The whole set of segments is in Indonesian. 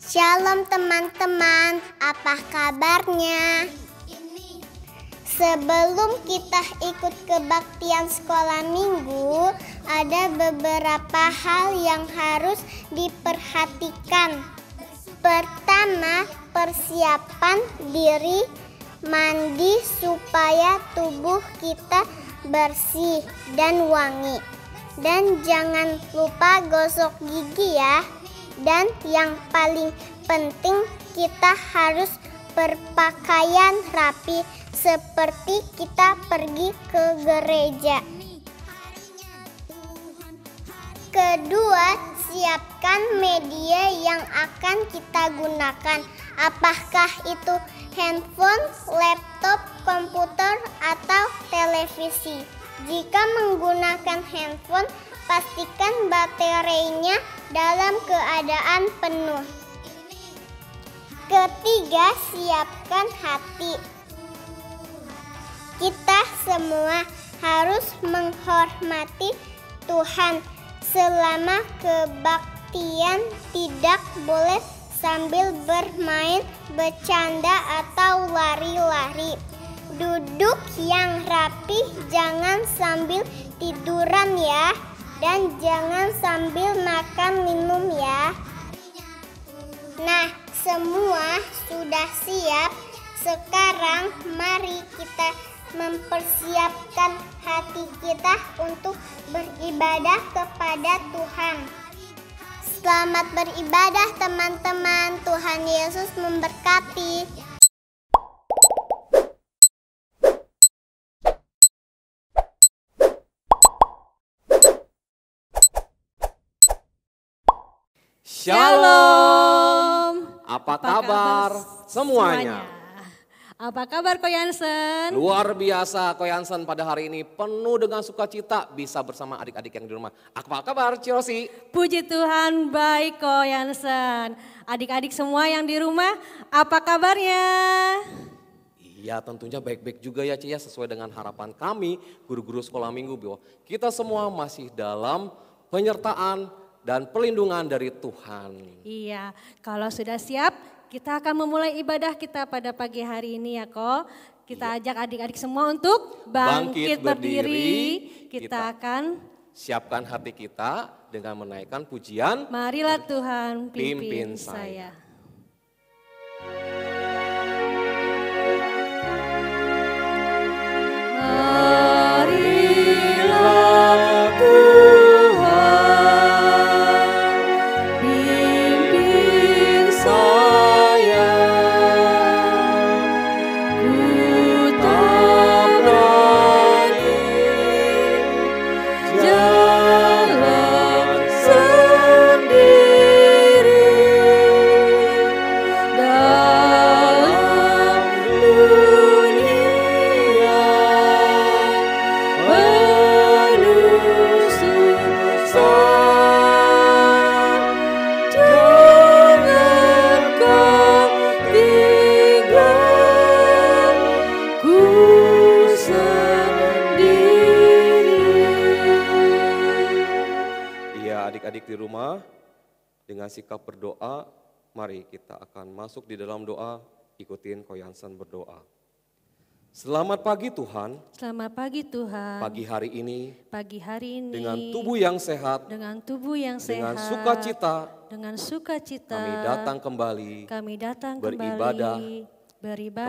Shalom teman-teman, apa kabarnya? Sebelum kita ikut kebaktian sekolah minggu, ada beberapa hal yang harus diperhatikan. Pertama, persiapan diri mandi supaya tubuh kita bersih dan wangi. Dan jangan lupa gosok gigi ya. Dan yang paling penting, kita harus berpakaian rapi seperti kita pergi ke gereja. Kedua, siapkan media yang akan kita gunakan. Apakah itu handphone, laptop, komputer, atau televisi? Jika menggunakan handphone, pastikan baterainya dalam keadaan penuh. Ketiga, siapkan hati. Kita semua harus menghormati Tuhan. Selama kebaktian tidak boleh sambil bermain, bercanda, atau lari-lari. Duduk yang rapi, jangan sambil tiduran ya. Dan jangan sambil makan minum ya. Nah, semua sudah siap. Sekarang mari kita mempersiapkan hati kita untuk beribadah kepada Tuhan. Selamat beribadah teman-teman. Tuhan Yesus memberkati. Shalom. Apa kabar semuanya? Apa kabar Ko Yansen? Luar biasa Ko Yansen pada hari ini penuh dengan sukacita bisa bersama adik-adik yang di rumah. Apa kabar Cirosi? Puji Tuhan baik Ko Yansen. Adik-adik semua yang di rumah, apa kabarnya? Iya tentunya baik-baik juga ya Cia, sesuai dengan harapan kami guru-guru sekolah minggu bahwa kita semua masih dalam penyertaan dan perlindungan dari Tuhan. Iya, kalau sudah siap kita akan memulai ibadah kita pada pagi hari ini ya Ko. Kita ajak adik-adik semua untuk bangkit berdiri. Kita akan siapkan hati kita dengan menaikkan pujian. Marilah Tuhan pimpin saya. Marilah Tuhan. Adik-adik di rumah, dengan sikap berdoa, mari kita akan masuk di dalam doa, ikutin Ko Yansen berdoa. Selamat pagi Tuhan. Selamat pagi Tuhan. Pagi hari ini. Pagi hari ini. Dengan tubuh yang sehat. Dengan tubuh yang sehat. Dengan sukacita. Dengan sukacita. Kami datang kembali. Kami datang beribadah.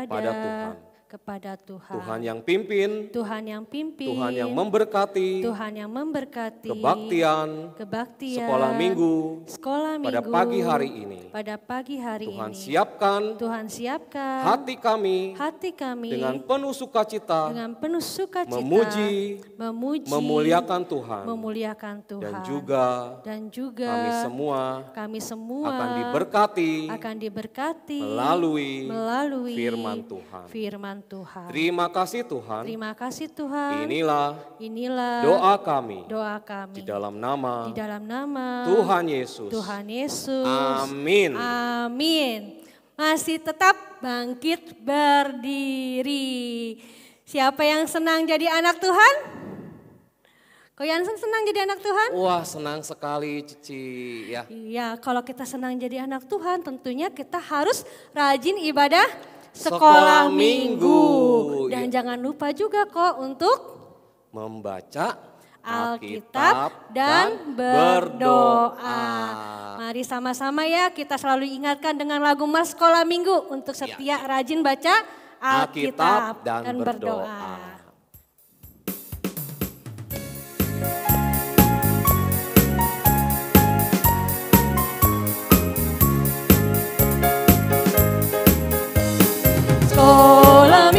Kepada Tuhan. Kepada Tuhan. Tuhan yang pimpin. Tuhan yang pimpin. Tuhan yang memberkati. Tuhan yang memberkati. Kebaktian. Sekolah minggu. Pada pagi hari ini. Pada pagi hari Tuhan ini. Tuhan siapkan. Hati kami. Dengan penuh sukacita. Memuji. Memuliakan Tuhan. Dan juga. Kami semua. Akan diberkati. Melalui firman Tuhan. Terima kasih Tuhan. Inilah doa kami. Di dalam nama Tuhan Yesus. Amin. Amin. Masih tetap bangkit berdiri. Siapa yang senang jadi anak Tuhan? Ko Yansen senang jadi anak Tuhan? Wah, senang sekali Cici ya. Iya, kalau kita senang jadi anak Tuhan tentunya kita harus rajin ibadah sekolah minggu. Dan jangan lupa juga kok untuk membaca Alkitab dan berdoa. Mari sama-sama ya kita selalu ingatkan dengan lagu Mas Sekolah Minggu untuk setia rajin baca Alkitab dan berdoa. Sekolah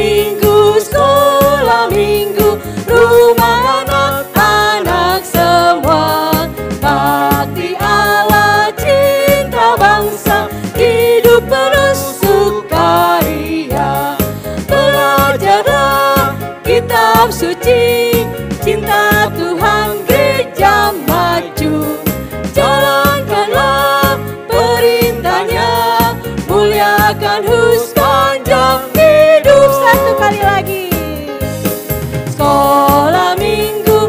minggu, rumah anak-anak semua. Bakti Allah, cinta bangsa, hidup penuh sukaria. Belajarlah kitab suci, cinta Tuhan gereja maju. Jalankanlah perintahnya, muliakan sepanjang hidup. Satu kali lagi. Sekolah minggu,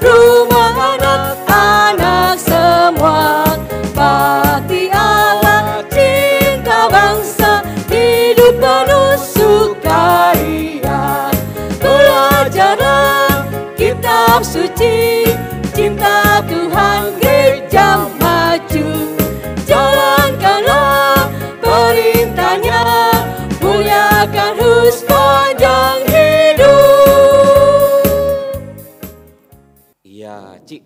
rumah anak-anak semua. Bakti Allah, cinta bangsa, hidup penuh sukaria. Belajarlah kitab suci, cinta Tuhan gereja maju. Jalankanlah perintahnya, muliakan sepanjang hidup. Iya, Ci.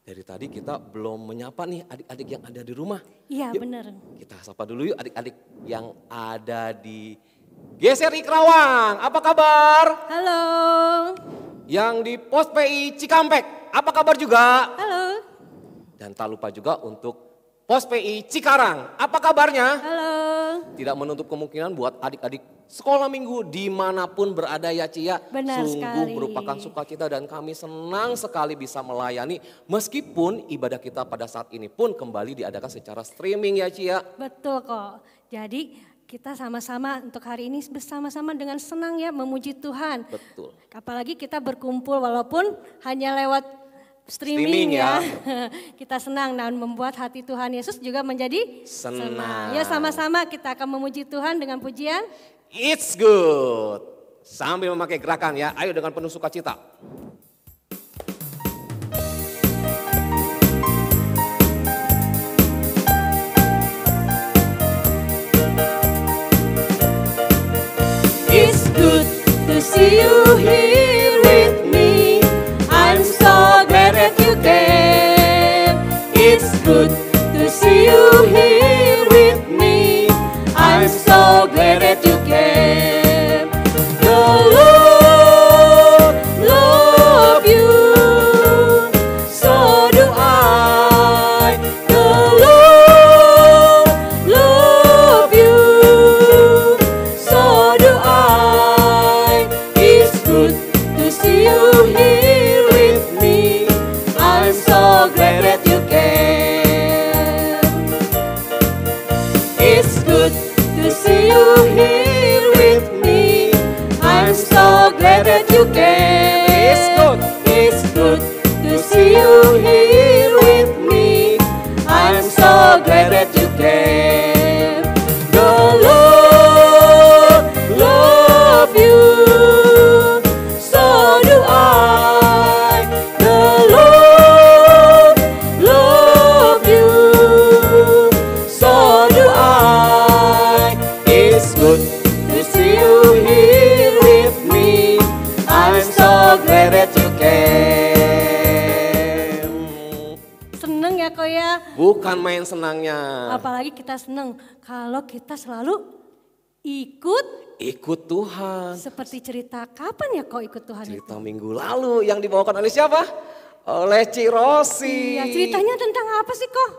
Dari tadi kita belum menyapa nih adik-adik yang ada di rumah. Iya, Yuk, benar. kita sapa dulu yuk adik-adik yang ada di GSRI Kerawang. Apa kabar? Halo. Yang di Pos PI Cikampek. Apa kabar juga? Halo. Dan tak lupa juga untuk Pos PI Cikarang. Apa kabarnya? Halo. Tidak menutup kemungkinan buat adik-adik sekolah minggu dimanapun berada ya Ci ya. Benar Sungguh sekali. merupakan sukacita dan kami senang sekali bisa melayani. Meskipun ibadah kita pada saat ini pun kembali diadakan secara streaming ya Ci ya. Betul kok. Jadi kita sama-sama untuk hari ini bersama-sama dengan senang ya memuji Tuhan. Betul. Apalagi kita berkumpul walaupun hanya lewat streaming ya. Kita senang dan membuat hati Tuhan Yesus juga menjadi senang. Ya sama-sama kita akan memuji Tuhan dengan pujian. It's good. Sambil memakai gerakan ya. Ayo dengan penuh sukacita. It's good to see you here with me. I'm so glad that you came. It's good to see you here with me. I'm so glad that you came. The Lord love you, so do I. The Lord love you, so do I. It's good to see you here with me. I'm so glad that you came. It's good to see you here with me. I'm so glad that you came. It's good to see you here with me. I'm so glad that you came. The Lord love you, so do I. The Lord love you, so do I. It's good to see you here with me. I'm so glad that you came. Seneng ya kok ya. Bukan main senangnya. Apalagi kita seneng kalau kita selalu ikut Tuhan. seperti cerita kapan ya kok ikut Tuhan itu? Cerita minggu lalu yang dibawakan oleh siapa? Oleh Ci Rosi. Iya, ceritanya tentang apa sih kok?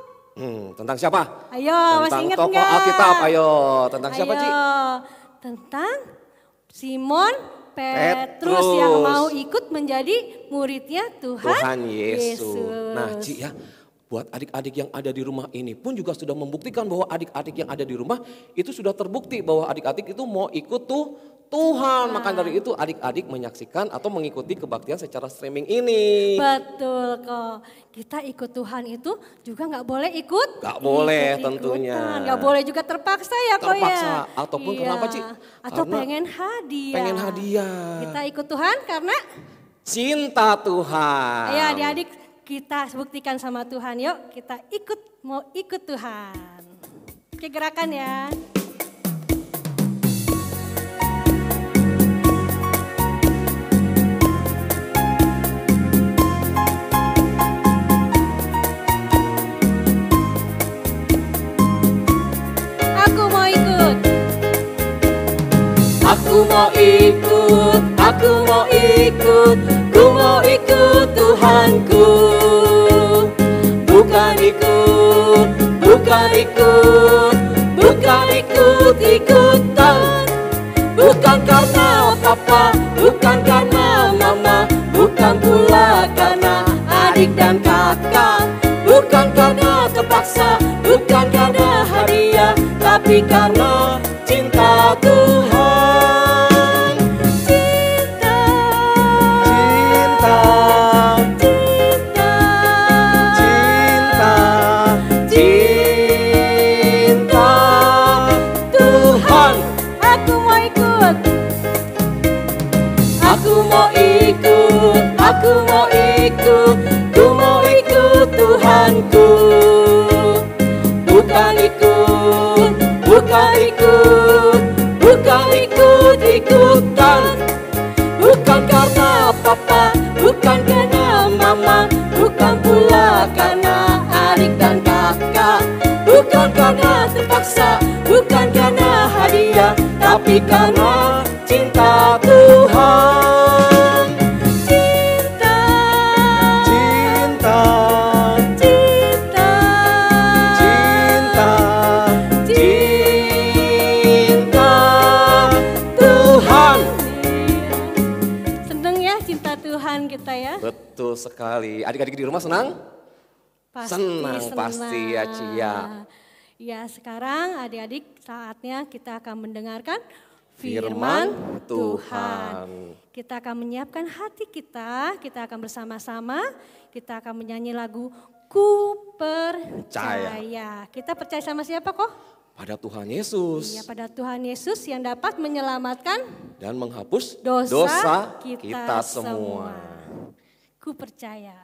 Tentang siapa? Ayo, masih Tentang ingat tokoh enggak? Alkitab. Ayo, tentang siapa Ci? Ayo, tentang Simon Petrus Petrus. yang mau ikut menjadi muridnya Tuhan Yesus. Nah Ci ya, buat adik-adik yang ada di rumah ini pun juga sudah membuktikan bahwa adik-adik yang ada di rumah itu sudah terbukti bahwa adik-adik itu mau ikut Tuhan. Maka dari itu adik-adik menyaksikan atau mengikuti kebaktian secara streaming ini. Betul kok. Kita ikut Tuhan itu juga nggak boleh ikut. Nggak boleh tentunya. Nggak boleh juga terpaksa ya kok ya. Terpaksa ataupun kenapa Ci? Atau Karena pengen hadiah. pengen hadiah. Kita ikut Tuhan karena cinta Tuhan. ayo adik-adik kita buktikan sama Tuhan, yuk kita mau ikut Tuhan. Oke, gerakan ya. Aku mau ikut. Aku mau ikut, aku mau ikut, ku mau ikut Tuhanku. Bukan ikut, bukan ikut, bukan ikut-ikutan. Bukan karena papa, bukan karena mama, bukan pula karena adik dan kakak. Bukan karena terpaksa, bukan karena hadiah, tapi karena cinta Tuhan. Cinta, Cinta, cinta, cinta, cinta Tuhan. Aku mau ikut, aku mau ikut, aku mau ikut, ku mau ikut Tuhanku. Bukan ikut, bukan ikut, bukan ikut-ikutan. Bukan karena papa, bukan karena mama, bukan pula karena adik dan kakak. Bukan karena terpaksa, bukan karena hadiah, tapi karena cinta Tuhan. Cinta, cinta, cinta, cinta. cinta Tuhan. Seneng ya cinta Tuhan kita ya. Betul sekali. Adik-adik di rumah senang? Senang pasti ya Cia. Ya sekarang adik-adik saatnya kita akan mendengarkan Firman Tuhan. Tuhan. Kita akan menyiapkan hati kita akan bersama-sama, kita akan menyanyi lagu Ku Percaya. Kita percaya sama siapa kok? Pada Tuhan Yesus. Ya pada Tuhan Yesus yang dapat menyelamatkan Dan menghapus dosa kita semua. Ku percaya.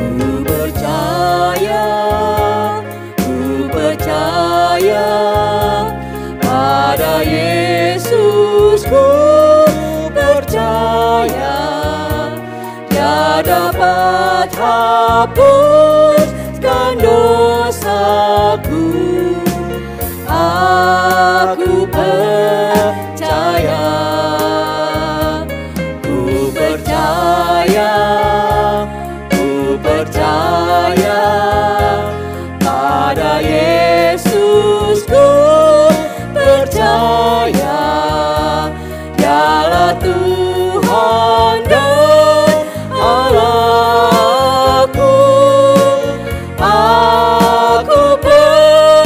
Ku percaya, ku percaya pada Yesus. Ku percaya Dia dapat hapuskan dosaku. Aku percaya, ku percaya, ku percaya pada Yesus. Ku percaya Dialah Tuhan dan Allahku. Aku percaya.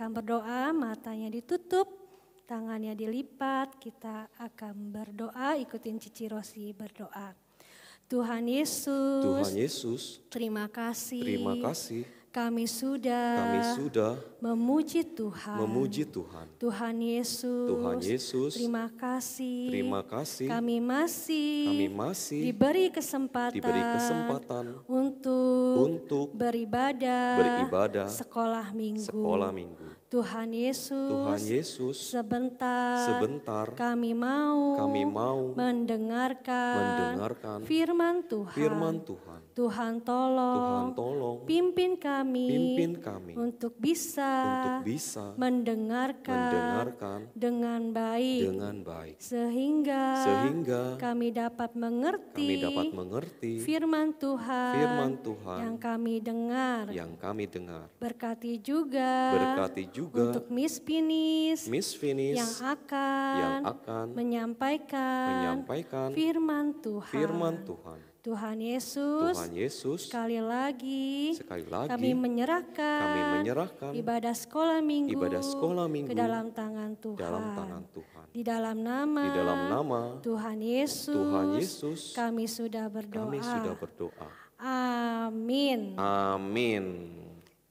akan berdoa, matanya ditutup, tangannya dilipat. Kita akan berdoa, ikutin Cici Rosi berdoa. Tuhan Yesus, terima kasih. Kami sudah memuji Tuhan. Tuhan Yesus, terima kasih. Kami masih diberi kesempatan untuk beribadah sekolah minggu. Tuhan Yesus, sebentar kami mau mendengarkan firman Tuhan. Tuhan tolong pimpin kami untuk bisa mendengarkan dengan baik sehingga kami dapat mengerti firman Tuhan yang kami dengar. Berkati juga untuk Miss Finis yang akan menyampaikan firman Tuhan. Tuhan Yesus, sekali lagi kami menyerahkan ibadah sekolah minggu ke dalam tangan Tuhan. Di dalam nama Tuhan Yesus, kami sudah berdoa. Amin.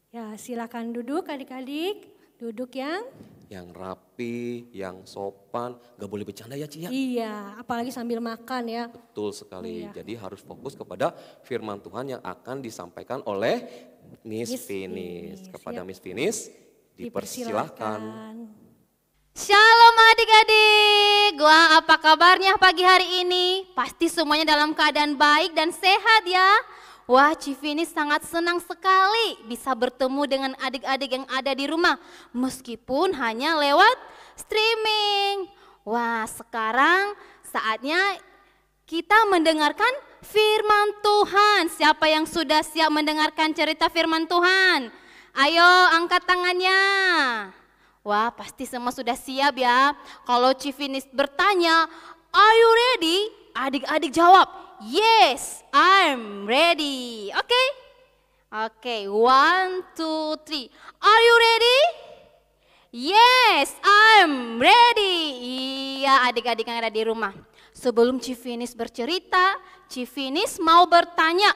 Ya, silakan duduk adik-adik. Duduk yang rapi, yang sopan, gak boleh bercanda ya Ci ya? Iya, apalagi sambil makan ya. Betul sekali, jadi harus fokus kepada firman Tuhan yang akan disampaikan oleh Miss Finis. Kepada Miss Finis, dipersilahkan. Shalom adik-adik, apa kabarnya pagi hari ini? Pasti semuanya dalam keadaan baik dan sehat ya. Wah, Cifinis sangat senang sekali bisa bertemu dengan adik-adik yang ada di rumah, meskipun hanya lewat streaming. Wah, sekarang saatnya kita mendengarkan firman Tuhan. Siapa yang sudah siap mendengarkan cerita firman Tuhan? Ayo angkat tangannya. Wah, pasti semua sudah siap ya. Kalau Cifinis bertanya, "Are you ready?" Adik-adik jawab, "Yes, I'm ready." Oke, 1, 2, 3. Are you ready? Yes, I'm ready. Iya, adik-adik yang ada di rumah. Sebelum Cifinis bercerita, Cifinis mau bertanya,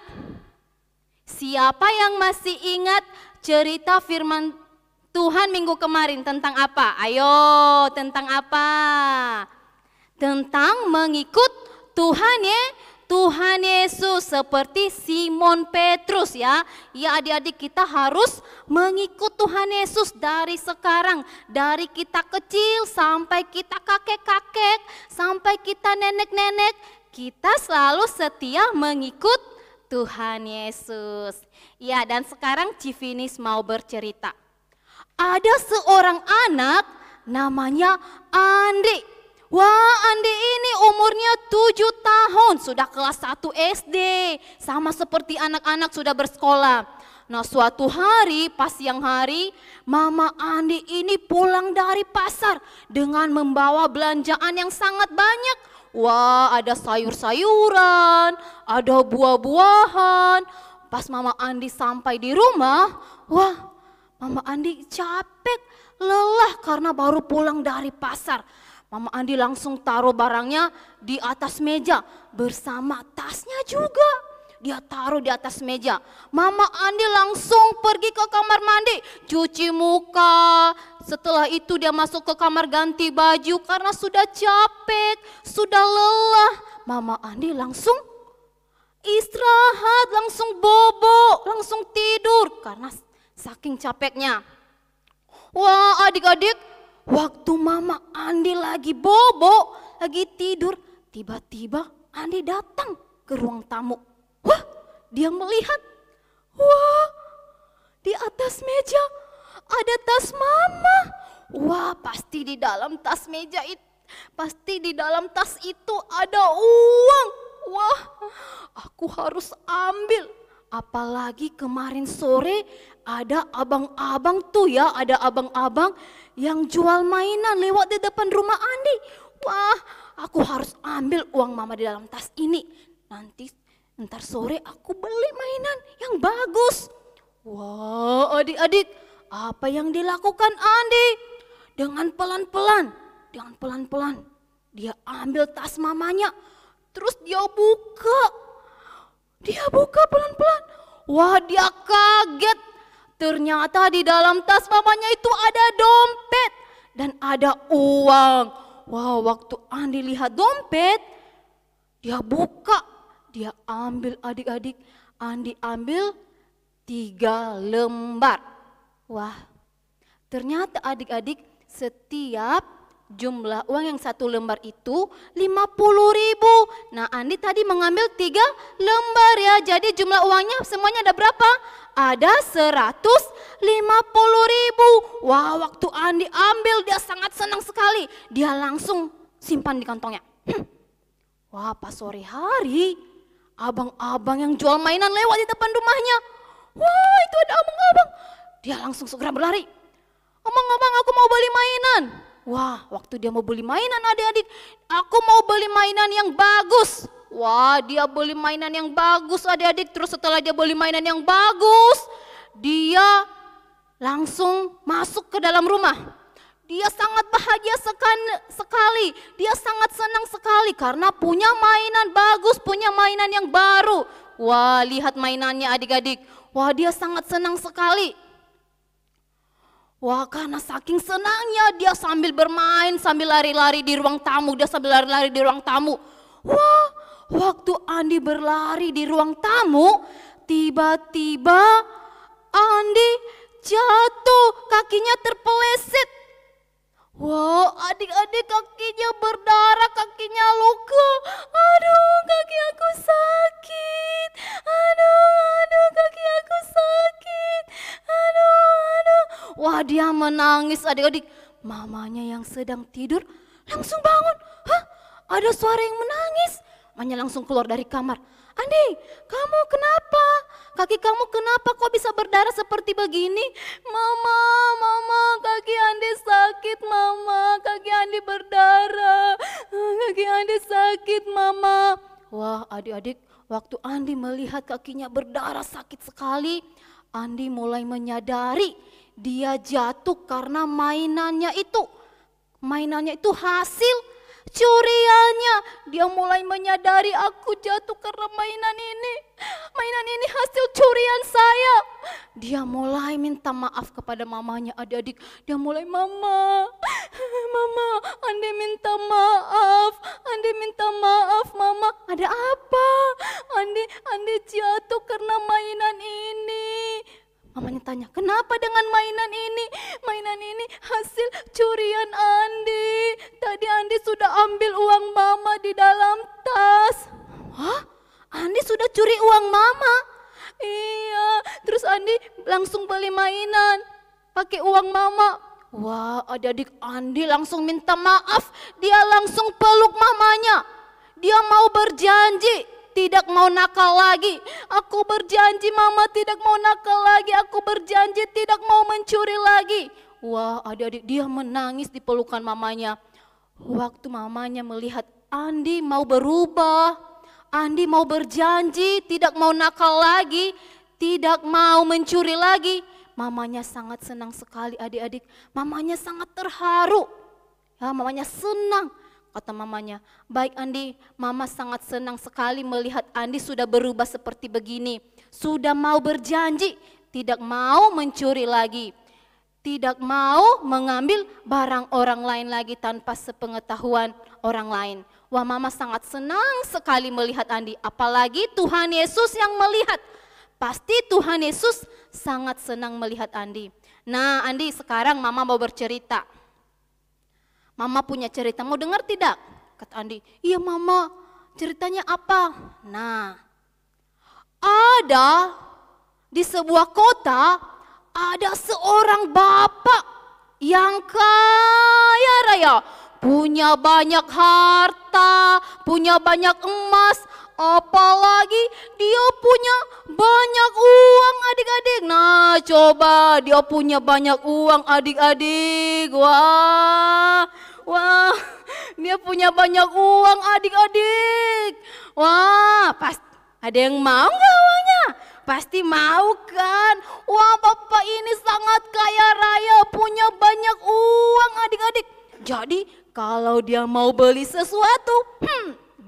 siapa yang masih ingat cerita firman Tuhan minggu kemarin tentang apa? Ayo, tentang apa? Tentang mengikut Tuhan Yesus, seperti Simon Petrus ya. Ya adik-adik, kita harus mengikut Tuhan Yesus dari sekarang. Dari kita kecil sampai kita kakek-kakek, sampai kita nenek-nenek. Kita selalu setia mengikut Tuhan Yesus. Ya, dan sekarang Cifinis mau bercerita. Ada seorang anak namanya Andi. Wah, Andi ini umurnya 7 tahun, sudah kelas 1 SD, sama seperti anak-anak sudah bersekolah. Nah, suatu hari, pas siang hari, Mama Andi ini pulang dari pasar dengan membawa belanjaan yang sangat banyak. Wah, ada sayur-sayuran, ada buah-buahan. Pas Mama Andi sampai di rumah, wah, Mama Andi capek, lelah karena baru pulang dari pasar. Mama Andi langsung taruh barangnya di atas meja bersama tasnya juga. Dia taruh di atas meja. Mama Andi langsung pergi ke kamar mandi, cuci muka. Setelah itu dia masuk ke kamar ganti baju karena sudah capek, sudah lelah. Mama Andi langsung istirahat, langsung bobo, langsung tidur karena saking capeknya. Wah, adik-adik, waktu Mama Andi lagi bobo, lagi tidur, tiba-tiba Andi datang ke ruang tamu. Wah, dia melihat, wah, di atas meja ada tas Mama. Wah, pasti di dalam tas meja itu, pasti di dalam tas itu ada uang. Wah, aku harus ambil. Apalagi kemarin sore ada abang-abang tuh ya, ada abang-abang yang jual mainan lewat di depan rumah Andi. Wah, aku harus ambil uang Mama di dalam tas ini. Nanti ntar sore aku beli mainan yang bagus. Wah, adik-adik, apa yang dilakukan Andi? Dengan pelan-pelan dia ambil tas mamanya, terus dia buka pelan-pelan. Wah, dia kaget. Ternyata di dalam tas mamanya itu ada dompet dan ada uang. Wah, waktu Andi lihat dompet, dia buka, dia ambil adik-adik. Andi ambil 3 lembar. Wah, ternyata adik-adik setiap jumlah uang yang 1 lembar itu 50.000. Nah, Andi tadi mengambil 3 lembar ya. Jadi jumlah uangnya semuanya ada berapa? Ada 150.000. Wah, waktu Andi ambil dia sangat senang sekali. Dia langsung simpan di kantongnya. Wah, pas sore hari abang-abang yang jual mainan lewat di depan rumahnya. Wah, itu ada abang-abang. Dia langsung segera berlari. Abang-abang, aku mau beli mainan. Wah, waktu dia mau beli mainan adik-adik, aku mau beli mainan yang bagus. Wah, dia beli mainan yang bagus adik-adik. Terus setelah dia beli mainan yang bagus, dia langsung masuk ke dalam rumah. Dia sangat bahagia sekali, dia sangat senang sekali karena punya mainan bagus, punya mainan yang baru. Wah, lihat mainannya adik-adik. Wah, dia sangat senang sekali. Wah, karena saking senangnya dia sambil bermain, sambil lari-lari di ruang tamu. Wah, waktu Andi berlari di ruang tamu, tiba-tiba Andi jatuh, kakinya terpeleset. Wow, adik-adik kakinya berdarah, kakinya luka. Aduh, kaki aku sakit. Aduh, kaki aku sakit. Aduh. Wah, dia menangis adik-adik. Mamanya yang sedang tidur langsung bangun. Hah? Ada suara yang menangis. Mamanya langsung keluar dari kamar. Andi, kamu kenapa? Kaki kamu kenapa kok bisa berdarah seperti begini? Mama, kaki Andi sakit mama, kaki Andi berdarah, kaki Andi sakit mama. Wah, adik-adik, waktu Andi melihat kakinya berdarah sakit sekali, Andi mulai menyadari dia jatuh karena mainannya itu hasil curiannya. Dia mulai menyadari, aku jatuh karena mainan ini hasil curian saya. Dia mulai minta maaf kepada mamanya adik-adik. Dia mulai, mama, Andi minta maaf mama. Ada apa? Andi jatuh karena mainan ini. Mamanya tanya, kenapa dengan mainan ini? Mainan ini hasil curian Andi. Tadi Andi sudah ambil uang mama di dalam tas. Hah? Andi sudah curi uang mama? Iya, terus Andi langsung beli mainan pakai uang mama. Wah, adik-adik, Andi langsung minta maaf. Dia langsung peluk mamanya. Dia mau berjanji tidak mau nakal lagi. Aku berjanji mama tidak mau nakal lagi. Aku berjanji tidak mau mencuri lagi. Wah, adik-adik, dia menangis di pelukan mamanya. Waktu mamanya melihat Andi mau berubah, Andi mau berjanji tidak mau nakal lagi, tidak mau mencuri lagi, mamanya sangat senang sekali adik-adik. Mamanya sangat terharu. Ya, mamanya senang. Kata mamanya, baik Andi, mama sangat senang sekali melihat Andi sudah berubah seperti begini. Sudah mau berjanji, tidak mau mencuri lagi. Tidak mau mengambil barang orang lain lagi tanpa sepengetahuan orang lain. Wah, mama sangat senang sekali melihat Andi. Apalagi Tuhan Yesus yang melihat. Pasti Tuhan Yesus sangat senang melihat Andi. Nah Andi, sekarang mama mau bercerita. Mama punya cerita, mau dengar tidak? Kata Andi, iya mama, ceritanya apa? Nah, ada di sebuah kota, ada seorang bapak yang kaya raya. Punya banyak harta, punya banyak emas, apalagi dia punya banyak uang adik-adik. Nah coba dia punya banyak uang adik-adik, wah dia punya banyak uang adik-adik. Wah, ada yang mau gak uangnya? pasti mau kan? Wah, Bapak ini sangat kaya raya, punya banyak uang adik-adik. Jadi kalau dia mau beli sesuatu,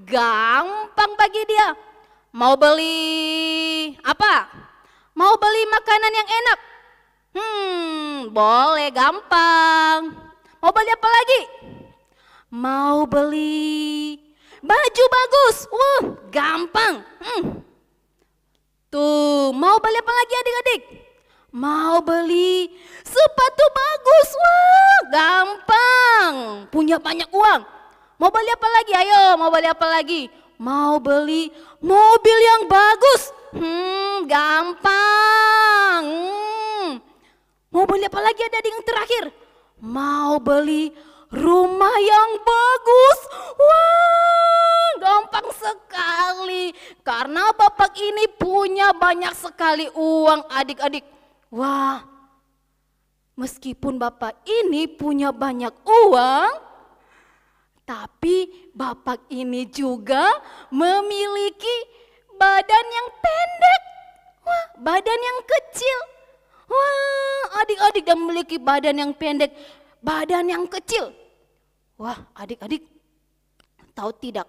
gampang bagi dia. Mau beli apa? Mau beli makanan yang enak? Boleh, gampang. Mau beli apa lagi? Mau beli baju bagus? Gampang. Tuh, mau beli apa lagi adik-adik? Mau beli sepatu bagus? Wah, gampang. Punya banyak uang. Mau beli apa lagi? Ayo, mau beli apa lagi? Mau beli mobil yang bagus? Gampang. Mau beli apa lagi adik-adik yang terakhir? Mau beli rumah yang bagus? Wah, gampang sekali. Karena Bapak ini punya banyak sekali uang adik-adik. Wah, meskipun Bapak ini punya banyak uang, tapi Bapak ini juga memiliki badan yang pendek. Wah, badan yang kecil. Wah, adik-adik yang memiliki badan yang pendek, badan yang kecil. Wah, adik-adik tahu tidak?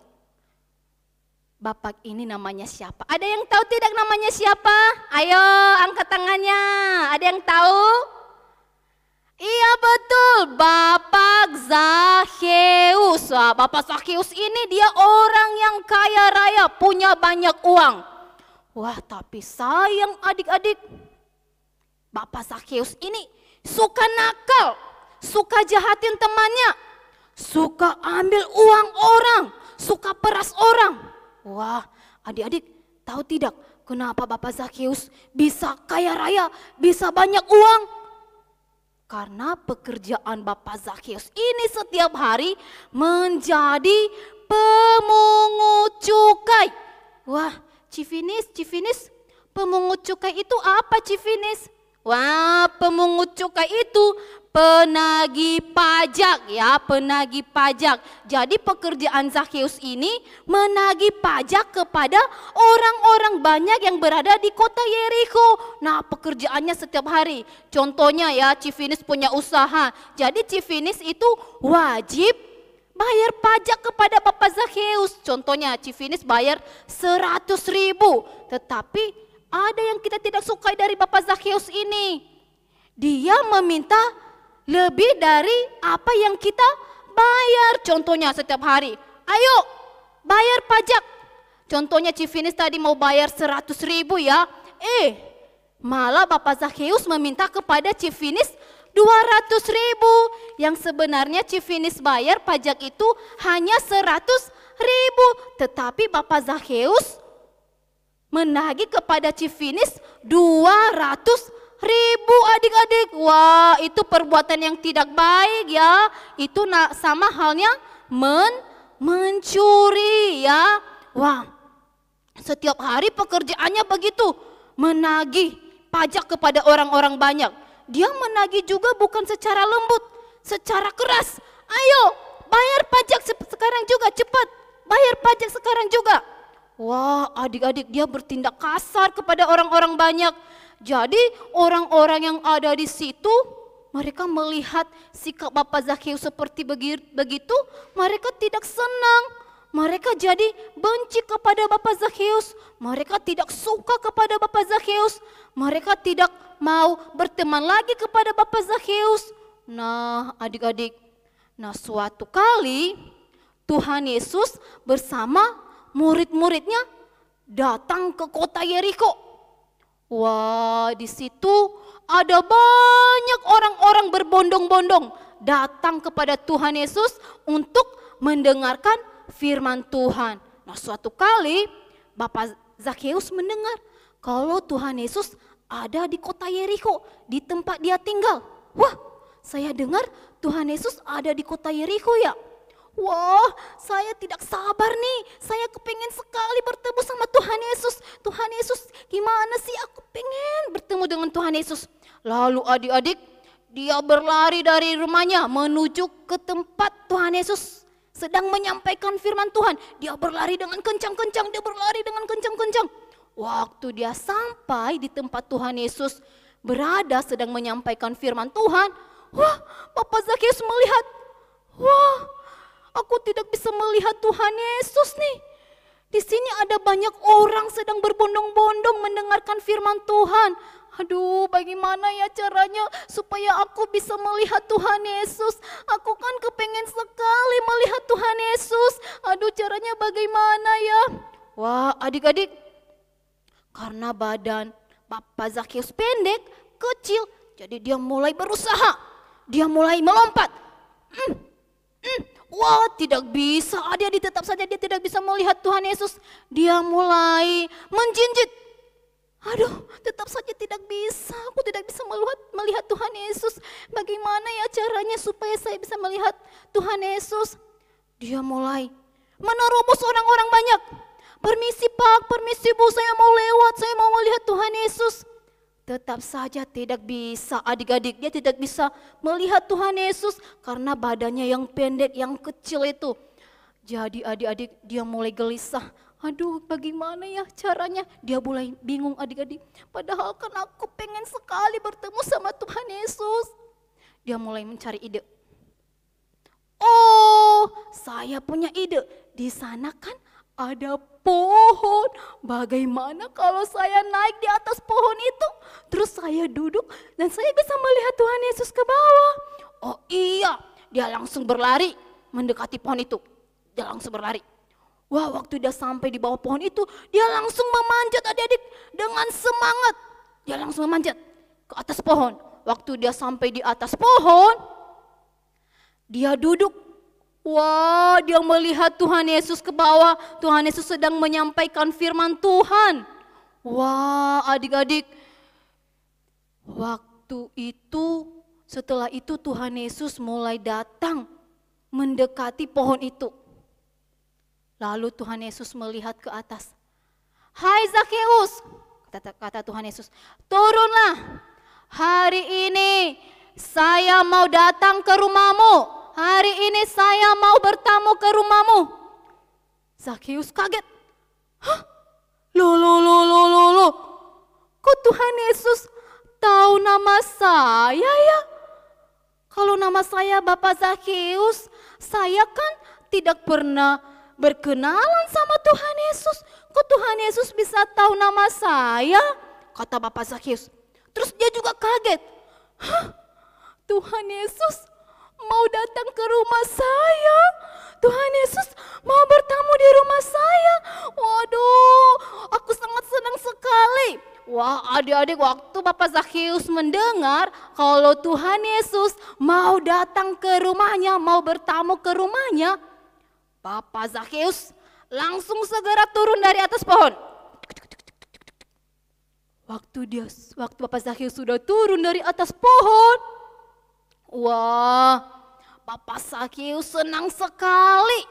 Bapak ini namanya siapa? Ada yang tahu tidak namanya siapa? Ayo angkat tangannya. Ada yang tahu? Iya betul, Bapak Zakheus. Wah, Bapak Zakheus ini dia orang yang kaya raya, punya banyak uang. Wah, tapi sayang adik-adik, Bapak Zakheus ini suka nakal, suka jahatin temannya, suka ambil uang orang, suka peras orang. Wah, adik-adik tahu tidak kenapa Bapak Zakheus bisa kaya raya, bisa banyak uang? Karena pekerjaan Bapak Zakheus ini setiap hari menjadi pemungut cukai. Wah, Civinis, pemungut cukai itu apa Civinis? Wah, pemungut cukai itu penagih pajak ya, penagih pajak. Jadi pekerjaan Zakheus ini menagih pajak kepada orang-orang banyak yang berada di kota Yeriko. Nah, pekerjaannya setiap hari. Contohnya ya, Civinis punya usaha. Jadi Civinis itu wajib bayar pajak kepada Bapak Zakheus. Contohnya Civinis bayar 100.000. Tetapi ada yang kita tidak sukai dari Bapak Zakheus ini. Dia meminta lebih dari apa yang kita bayar. Contohnya setiap hari, ayo bayar pajak. Contohnya Civinis tadi mau bayar 100.000 ya. Malah Bapak Zakheus meminta kepada Civinis 200.000. Yang sebenarnya Civinis bayar pajak itu hanya 100.000. Tetapi Bapak Zakheus menagih kepada Civinis 200.000 adik-adik. Wah, itu perbuatan yang tidak baik ya. Itu sama halnya mencuri ya. Wah, setiap hari pekerjaannya begitu, menagih pajak kepada orang-orang banyak. Dia menagih juga bukan secara lembut, secara keras. Ayo bayar pajak sekarang juga, cepat bayar pajak sekarang juga. Wah, adik-adik, dia bertindak kasar kepada orang-orang banyak. Jadi orang-orang yang ada di situ, mereka melihat sikap Bapak Zakheus seperti begitu, mereka tidak senang. Mereka jadi benci kepada Bapak Zakheus. Mereka tidak suka kepada Bapak Zakheus. Mereka tidak mau berteman lagi kepada Bapak Zakheus. Nah, adik-adik, suatu kali Tuhan Yesus bersama murid-muridnya datang ke kota Yeriko. Wah, di situ ada banyak orang-orang berbondong-bondong datang kepada Tuhan Yesus untuk mendengarkan firman Tuhan. Nah, suatu kali Bapak Zakheus mendengar kalau Tuhan Yesus ada di kota Yeriko, di tempat dia tinggal. Wah, saya dengar Tuhan Yesus ada di kota Yeriko ya. Wah, saya tidak sabar nih. Saya kepingin sekali bertemu sama Tuhan Yesus. Tuhan Yesus, gimana sih aku pengen bertemu dengan Tuhan Yesus. Lalu adik-adik, dia berlari dari rumahnya menuju ke tempat Tuhan Yesus sedang menyampaikan firman Tuhan. Dia berlari dengan kencang-kencang, dia berlari dengan kencang-kencang. waktu dia sampai di tempat Tuhan Yesus berada sedang menyampaikan firman Tuhan, wah, Bapak Zakheus melihat, wah, aku tidak bisa melihat Tuhan Yesus nih. Di sini ada banyak orang sedang berbondong-bondong mendengarkan firman Tuhan. Aduh, bagaimana ya caranya supaya aku bisa melihat Tuhan Yesus? Aku kan kepengen sekali melihat Tuhan Yesus. Aduh, caranya bagaimana ya? Wah, adik-adik, karena badan Bapak Zakheus pendek, kecil, jadi dia mulai berusaha. Dia mulai melompat. Wah, tidak bisa. Adik-adik, tetap saja dia tidak bisa melihat Tuhan Yesus. Dia mulai menjinjit. Aduh, tetap saja tidak bisa. Aku tidak bisa melihat Tuhan Yesus. Bagaimana ya caranya supaya saya bisa melihat Tuhan Yesus? Dia mulai menerobos orang-orang banyak. Permisi Pak, permisi Bu, saya mau lewat, saya mau melihat Tuhan Yesus. Tetap saja tidak bisa adik-adik, dia tidak bisa melihat Tuhan Yesus karena badannya yang pendek, yang kecil itu. Jadi adik-adik dia mulai gelisah. Aduh, bagaimana ya caranya? Dia mulai bingung adik-adik. Padahal kan aku pengen sekali bertemu sama Tuhan Yesus. Dia mulai mencari ide. Oh, saya punya ide. Di sana kan ada pohon. Bagaimana kalau saya naik di atas pohon itu? Terus saya duduk dan saya bisa melihat Tuhan Yesus ke bawah. Oh iya, dia langsung berlari mendekati pohon itu. Dia langsung berlari. Wah, waktu dia sampai di bawah pohon itu, dia langsung memanjat adik-adik dengan semangat. Dia langsung memanjat ke atas pohon. Waktu dia sampai di atas pohon, dia duduk. Wah, dia melihat Tuhan Yesus ke bawah. Tuhan Yesus sedang menyampaikan firman Tuhan. Wah, adik-adik, waktu itu, setelah itu Tuhan Yesus mulai datang mendekati pohon itu. Lalu Tuhan Yesus melihat ke atas. Hai Zakheus, kata Tuhan Yesus, turunlah. Hari ini saya mau datang ke rumahmu. Hari ini saya mau bertamu ke rumahmu. Zakheus kaget. Hah? Loh. Kok Tuhan Yesus tahu nama saya ya? Kalau nama saya Bapak Zakheus, saya kan tidak pernah berkenalan sama Tuhan Yesus. Kok Tuhan Yesus bisa tahu nama saya? Kata Bapak Zakheus. Terus dia juga kaget. Hah? Tuhan Yesus mau datang ke rumah saya. Tuhan Yesus mau bertamu di rumah saya. Waduh, aku sangat senang sekali. Wah, adik-adik, waktu Bapak Zakheus mendengar kalau Tuhan Yesus mau datang ke rumahnya, mau bertamu ke rumahnya, Bapak Zakheus langsung segera turun dari atas pohon. Waktu Bapak Zakheus sudah turun dari atas pohon, wah, Bapak Zakheus senang sekali.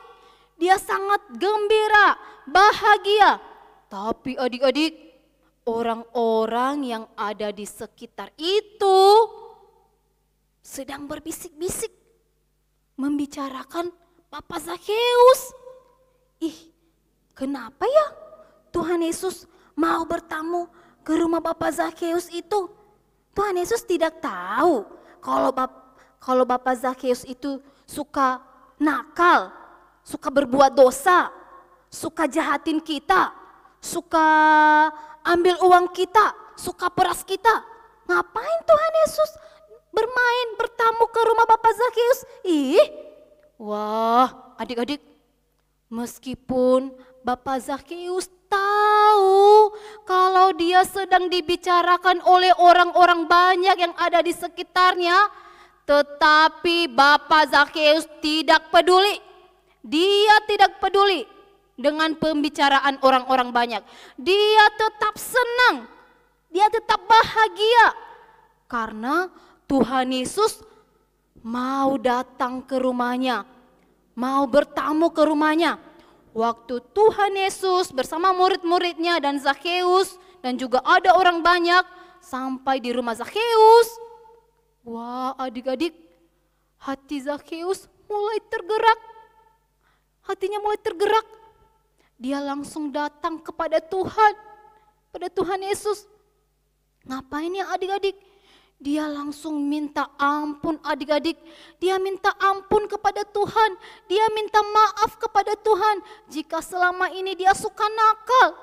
Dia sangat gembira, bahagia. Tapi adik-adik, orang-orang yang ada di sekitar itu sedang berbisik-bisik membicarakan Bapak Zakheus. Ih, kenapa ya Tuhan Yesus mau bertamu ke rumah Bapak Zakheus itu? Tuhan Yesus tidak tahu kalau Bapak Zakheus itu suka nakal, suka berbuat dosa, suka jahatin kita, suka ambil uang kita, suka peras kita. Ngapain Tuhan Yesus bertamu ke rumah Bapak Zakheus? Wah, adik-adik, meskipun Bapak Zakheus tahu kalau dia sedang dibicarakan oleh orang-orang banyak yang ada di sekitarnya, tetapi Bapak Zakheus tidak peduli. Dia tidak peduli dengan pembicaraan orang-orang banyak. Dia tetap senang, dia tetap bahagia karena Tuhan Yesus mau datang ke rumahnya, mau bertamu ke rumahnya. Waktu Tuhan Yesus bersama murid-muridnya dan Zakheus dan juga ada orang banyak sampai di rumah Zakheus. Wah, adik-adik, hati Zakheus mulai tergerak. Hatinya mulai tergerak. Dia langsung datang kepada Tuhan. pada Tuhan Yesus. Ngapain ya adik-adik? Dia langsung minta ampun adik-adik. Dia minta ampun kepada Tuhan. Dia minta maaf kepada Tuhan. Jika selama ini dia suka nakal.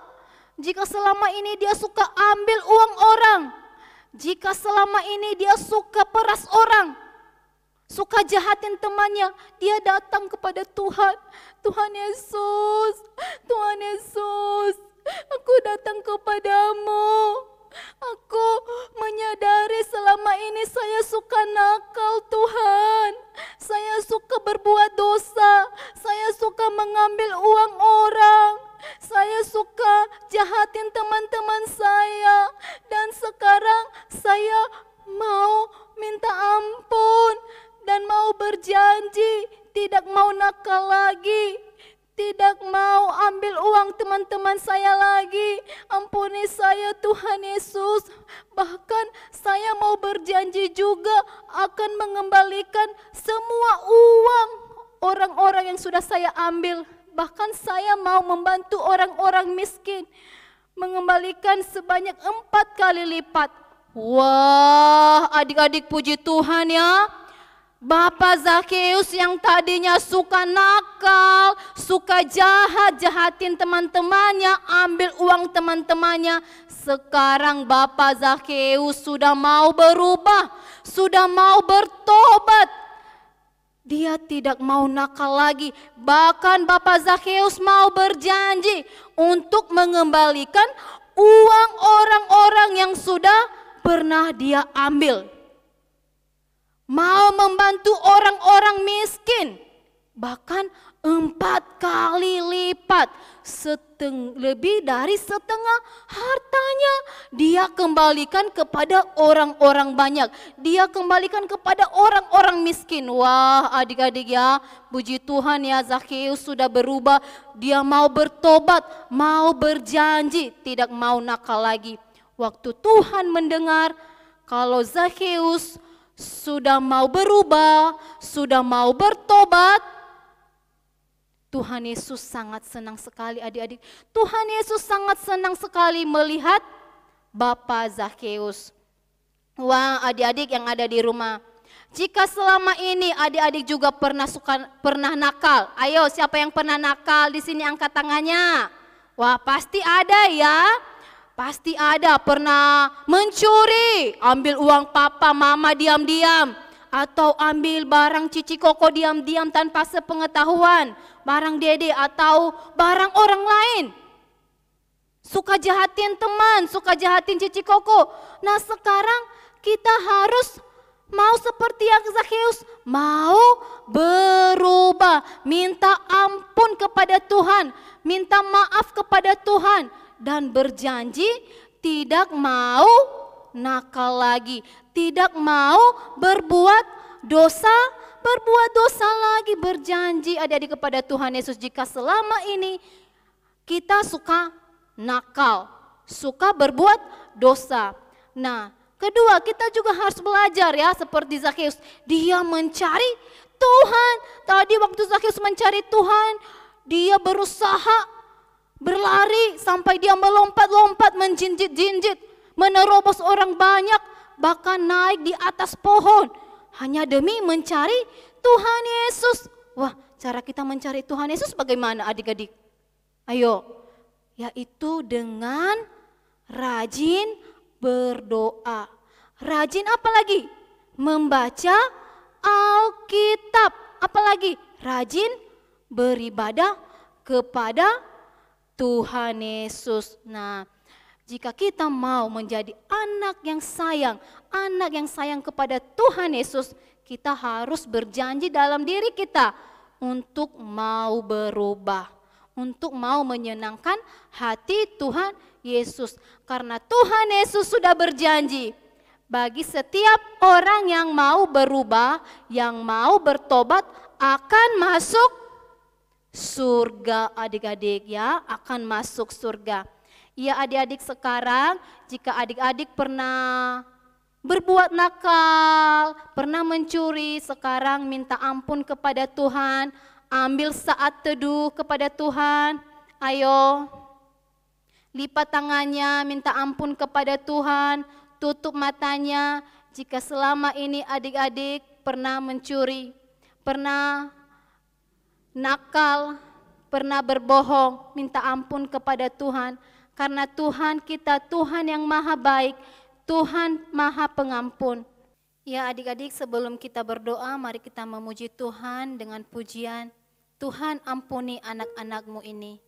Jika selama ini dia suka ambil uang orang. Jika selama ini dia suka peras orang. Suka jahatin temannya. Dia datang kepada Tuhan. Tuhan Yesus. Tuhan Yesus. Aku datang kepadamu. Aku menyadari selama ini saya suka nakal Tuhan. Saya suka berbuat dosa. Saya suka mengambil uang orang. Saya suka jahatin teman-teman saya. Dan sekarang saya mau minta ampun. Dan mau berjanji tidak mau nakal lagi. Tidak mau ambil uang teman-teman saya lagi. Ampuni saya Tuhan Yesus. Bahkan saya mau berjanji juga akan mengembalikan semua uang orang-orang yang sudah saya ambil. Bahkan saya mau membantu orang-orang miskin. Mengembalikan sebanyak 4 kali lipat. Wah, adik-adik puji Tuhan ya. Bapak Zakheus yang tadinya suka nakal, suka jahatin teman-temannya, ambil uang teman-temannya. Sekarang Bapak Zakheus sudah mau berubah, sudah mau bertobat. Dia tidak mau nakal lagi. Bahkan Bapak Zakheus mau berjanji untuk mengembalikan uang orang-orang yang sudah pernah dia ambil. Mau membantu orang-orang miskin, bahkan 4 kali lipat, lebih dari setengah hartanya dia kembalikan kepada orang-orang banyak. Dia kembalikan kepada orang-orang miskin. Wah adik-adik ya, puji Tuhan ya, Zakheus sudah berubah. Dia mau bertobat, mau berjanji, tidak mau nakal lagi. Waktu Tuhan mendengar kalau Zakheus sudah mau berubah, sudah mau bertobat, Tuhan Yesus sangat senang sekali adik-adik. Tuhan Yesus sangat senang sekali melihat Bapak Zakheus. Wah adik-adik yang ada di rumah, jika selama ini adik-adik juga pernah nakal. Ayo siapa yang pernah nakal di sini angkat tangannya. Wah pasti ada ya. Pasti ada pernah mencuri, ambil uang papa mama diam-diam. Atau ambil barang cici koko diam-diam tanpa sepengetahuan. Barang dede atau barang orang lain. Suka jahatin teman, suka jahatin cici koko. Nah sekarang kita harus mau seperti yang Zakheus, mau berubah. Minta ampun kepada Tuhan, minta maaf kepada Tuhan. Dan berjanji tidak mau nakal lagi, tidak mau berbuat dosa lagi. Berjanji adik-adik kepada Tuhan Yesus, jika selama ini kita suka nakal, suka berbuat dosa. Nah kedua, kita juga harus belajar ya seperti Zakheus. Dia mencari Tuhan. Tadi waktu Zakheus mencari Tuhan, dia berusaha berlari sampai dia melompat-lompat, menjinjit-jinjit, menerobos orang banyak, bahkan naik di atas pohon hanya demi mencari Tuhan Yesus. Wah, cara kita mencari Tuhan Yesus bagaimana adik-adik? Ayo, yaitu dengan rajin berdoa. Rajin apa lagi? Membaca Alkitab. Apalagi? Rajin beribadah kepada Tuhan Yesus. Nah, jika kita mau menjadi anak yang sayang kepada Tuhan Yesus, kita harus berjanji dalam diri kita untuk mau berubah, untuk mau menyenangkan hati Tuhan Yesus. Karena Tuhan Yesus sudah berjanji, bagi setiap orang yang mau berubah, yang mau bertobat akan masuk surga adik-adik ya, akan masuk surga. Ya adik-adik sekarang, jika adik-adik pernah berbuat nakal, pernah mencuri, sekarang minta ampun kepada Tuhan, ambil saat teduh kepada Tuhan. Ayo, lipat tangannya, minta ampun kepada Tuhan, tutup matanya. Jika selama ini adik-adik pernah mencuri, pernah nakal, pernah berbohong, minta ampun kepada Tuhan. Karena Tuhan kita Tuhan yang maha baik, Tuhan maha pengampun. Ya adik-adik, sebelum kita berdoa, mari kita memuji Tuhan dengan pujian. Tuhan ampuni anak-anak-Mu ini.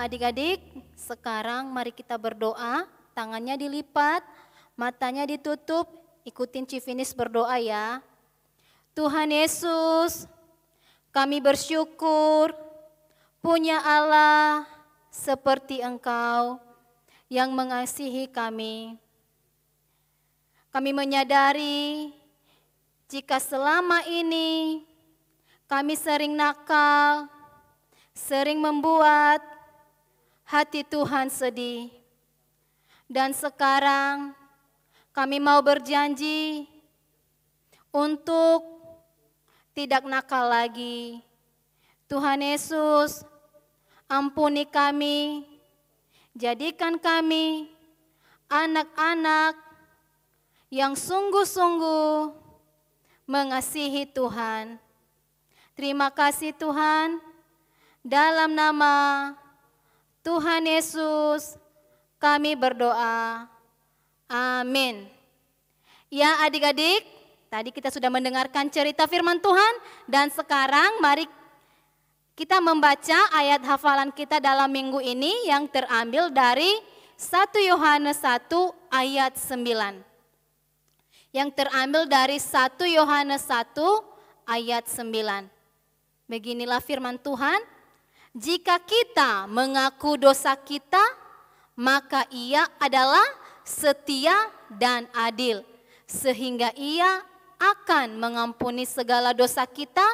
Adik-adik, sekarang mari kita berdoa, tangannya dilipat, matanya ditutup, ikutin Civinis berdoa ya. Tuhan Yesus, kami bersyukur punya Allah seperti Engkau yang mengasihi kami. Kami menyadari jika selama ini kami sering nakal, sering membuat hati Tuhan sedih. Dan sekarang kami mau berjanji untuk tidak nakal lagi. Tuhan Yesus, ampuni kami, jadikan kami anak-anak yang sungguh-sungguh mengasihi Tuhan. Terima kasih Tuhan, dalam nama Tuhan Yesus kami berdoa. Amin. Ya adik-adik, tadi kita sudah mendengarkan cerita firman Tuhan dan sekarang mari kita membaca ayat hafalan kita dalam minggu ini yang terambil dari 1 Yohanes 1 ayat 9. Yang terambil dari 1 Yohanes 1 ayat 9. Beginilah firman Tuhan. Jika kita mengaku dosa kita, maka Ia adalah setia dan adil, sehingga Ia akan mengampuni segala dosa kita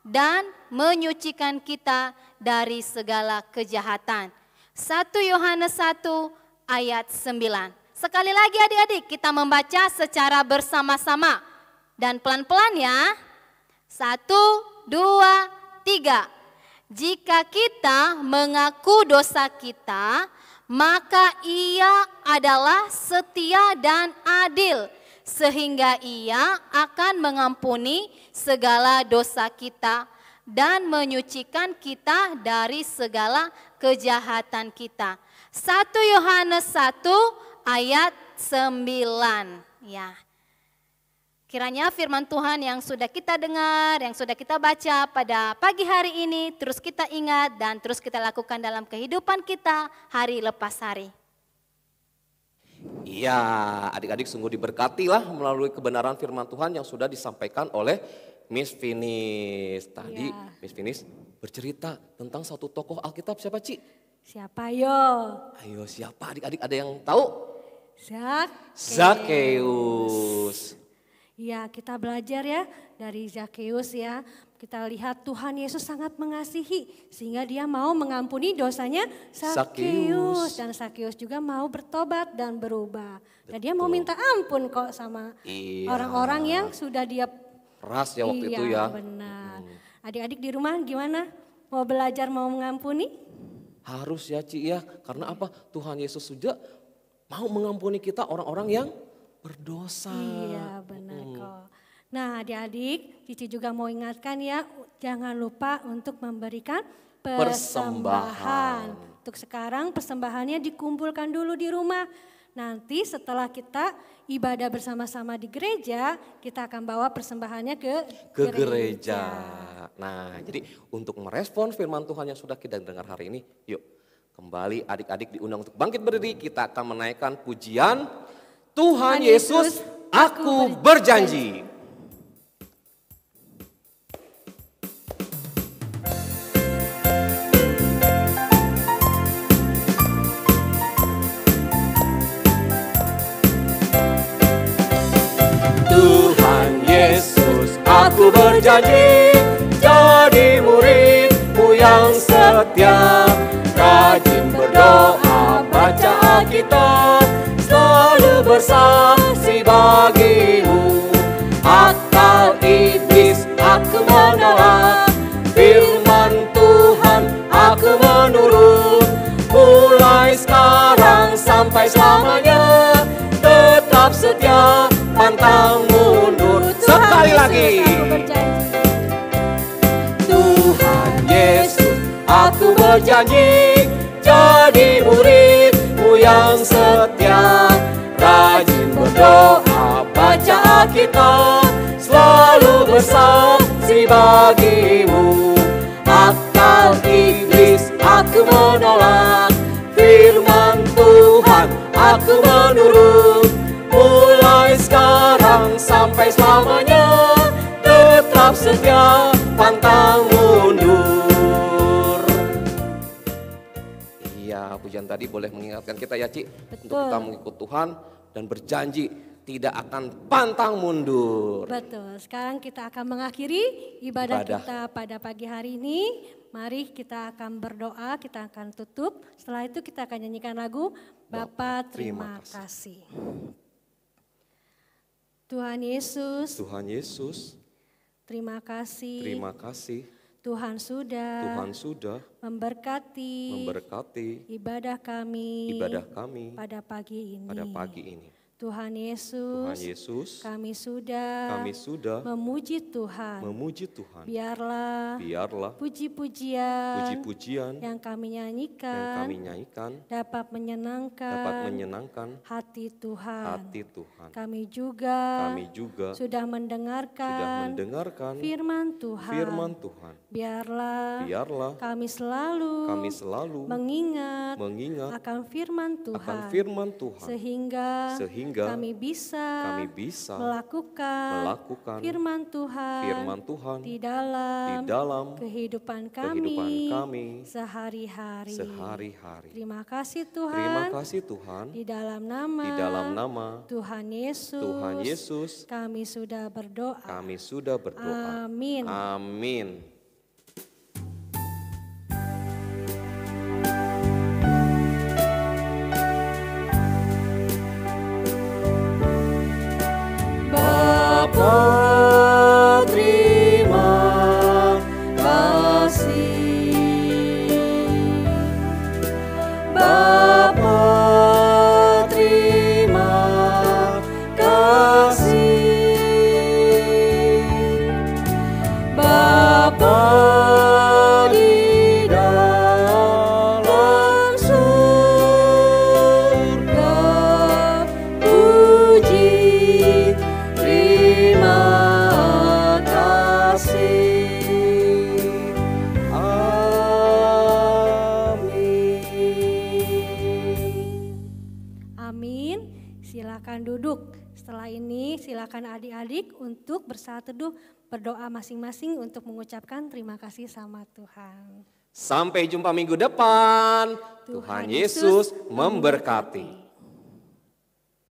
dan menyucikan kita dari segala kejahatan. 1 Yohanes 1 ayat 9. Sekali lagi adik-adik, kita membaca secara bersama-sama. Dan pelan-pelan ya. 1, 2, 3. Jika kita mengaku dosa kita, maka Ia adalah setia dan adil, sehingga Ia akan mengampuni segala dosa kita dan menyucikan kita dari segala kejahatan kita. 1 Yohanes 1 ayat 9. Ya. Kiranya firman Tuhan yang sudah kita dengar, yang sudah kita baca pada pagi hari ini terus kita ingat dan terus kita lakukan dalam kehidupan kita hari lepas hari. Iya, adik-adik sungguh diberkatilah melalui kebenaran firman Tuhan yang sudah disampaikan oleh Miss Finis. Tadi Miss Finis bercerita tentang satu tokoh Alkitab, siapa Ci? Siapa yo? Ayo siapa adik-adik, ada yang tahu? Zakheus. Ya, kita belajar ya dari Zakheus ya. Kita lihat Tuhan Yesus sangat mengasihi sehingga dia mau mengampuni dosanya Zakheus. Dan Zakheus juga mau bertobat dan berubah. Dan dia mau minta ampun kok sama orang-orang yang sudah dia peras ya waktu itu ya. Benar. Adik-adik di rumah gimana? Mau belajar mau mengampuni? Harus ya Ci ya, karena apa? Tuhan Yesus juga mau mengampuni kita orang-orang yang berdosa. Iya benar kok. Nah adik-adik, Cici juga mau ingatkan ya, jangan lupa untuk memberikan persembahan. Untuk sekarang persembahannya dikumpulkan dulu di rumah. Nanti setelah kita ibadah bersama-sama di gereja, kita akan bawa persembahannya ke gereja. Nah jadi untuk merespon firman Tuhan yang sudah kita dengar hari ini, yuk kembali adik-adik diundang untuk bangkit berdiri, kita akan menaikkan pujian Tuhan Yesus, aku berjanji. Tuhan Yesus, aku berjanji jadi murid-Mu yang setia, rajin berdoa, baca Alkitab, selalu bersaksi bagi-Mu. Akal iblis aku menolak, firman Tuhan aku menurut. Mulai sekarang sampai selamanya, tetap setia, pantang mundur. Sekali lagi. Tuhan Yesus, aku berjanji jadi murid-Mu yang setia, rajin berdoa, baca Alkitab, selalu bersaksi bagi-Mu. Akal iblis aku menolak, firman Tuhan aku menurut. Mulai sekarang sampai selamanya, tetap setia, pantang mundur. Iya, pujian tadi boleh mengingatkan kita ya Ci, untuk kita mengikut Tuhan dan berjanji tidak akan pantang mundur. Betul, sekarang kita akan mengakhiri ibadah kita pada pagi hari ini. Mari kita akan berdoa, kita akan tutup. Setelah itu kita akan nyanyikan lagu Bapa terima kasih. Tuhan Yesus, terima kasih. Tuhan sudah memberkati ibadah kami pada pagi ini. Tuhan Yesus, kami sudah memuji Tuhan. Biarlah puji-pujian yang kami nyanyikan dapat menyenangkan hati Tuhan. Kami juga sudah mendengarkan firman Tuhan. Biarlah kami selalu mengingat akan firman Tuhan. Sehingga kami bisa melakukan firman Tuhan di dalam kehidupan kami sehari-hari. Terima kasih Tuhan. Di dalam nama Tuhan Yesus kami sudah berdoa. Amin. Bapa Silakan duduk. Setelah ini silakan adik-adik untuk bersaat teduh berdoa masing-masing untuk mengucapkan terima kasih sama Tuhan. Sampai jumpa minggu depan. Tuhan Yesus memberkati.